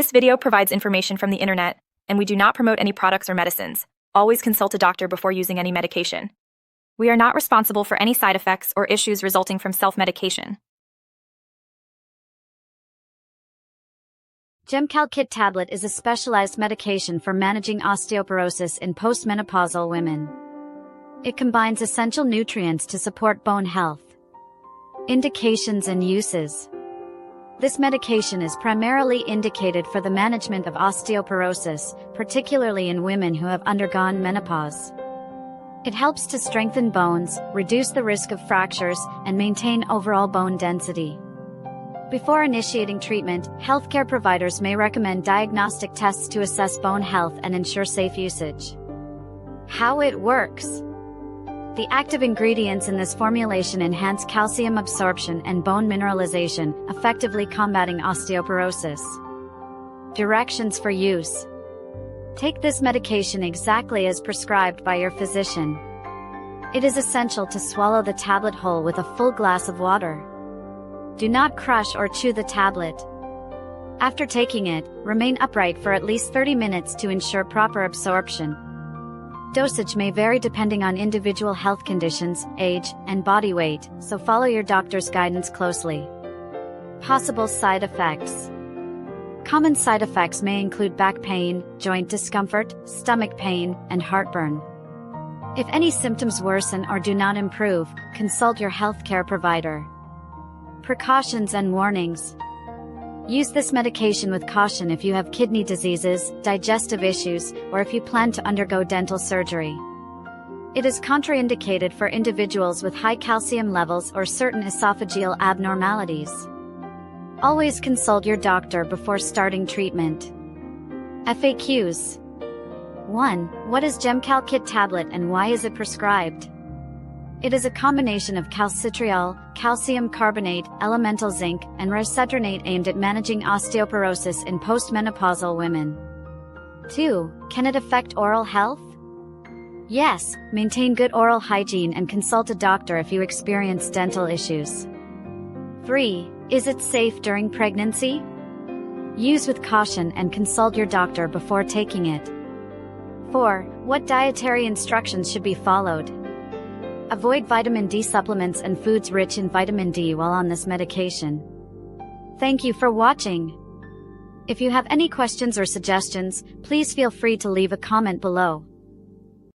This video provides information from the internet, and we do not promote any products or medicines. Always consult a doctor before using any medication. We are not responsible for any side effects or issues resulting from self-medication. Gemcal Kit Tablet is a specialized medication for managing osteoporosis in postmenopausal women. It combines essential nutrients to support bone health. Indications and uses. This medication is primarily indicated for the management of osteoporosis, particularly in women who have undergone menopause. It helps to strengthen bones, reduce the risk of fractures, and maintain overall bone density. Before initiating treatment, healthcare providers may recommend diagnostic tests to assess bone health and ensure safe usage. How it works. The active ingredients in this formulation enhance calcium absorption and bone mineralization, effectively combating osteoporosis. Directions for use. Take this medication exactly as prescribed by your physician. It is essential to swallow the tablet whole with a full glass of water. Do not crush or chew the tablet. After taking it, remain upright for at least 30 minutes to ensure proper absorption. Dosage may vary depending on individual health conditions, age, and body weight, so follow your doctor's guidance closely. Possible side effects. Common side effects may include back pain, joint discomfort, stomach pain, and heartburn. If any symptoms worsen or do not improve, consult your healthcare provider. Precautions and warnings. Use this medication with caution if you have kidney diseases, digestive issues, or if you plan to undergo dental surgery. It is contraindicated for individuals with high calcium levels or certain esophageal abnormalities. Always consult your doctor before starting treatment. FAQs. 1. What is Gemcal Kit Tablet and why is it prescribed? It is a combination of calcitriol, calcium carbonate, elemental zinc, and risedronate aimed at managing osteoporosis in postmenopausal women. 2. Can it affect oral health? Yes, maintain good oral hygiene and consult a doctor if you experience dental issues. 3. Is it safe during pregnancy? Use with caution and consult your doctor before taking it. 4. What dietary instructions should be followed? Avoid vitamin D supplements and foods rich in vitamin D while on this medication. Thank you for watching. If you have any questions or suggestions, please feel free to leave a comment below.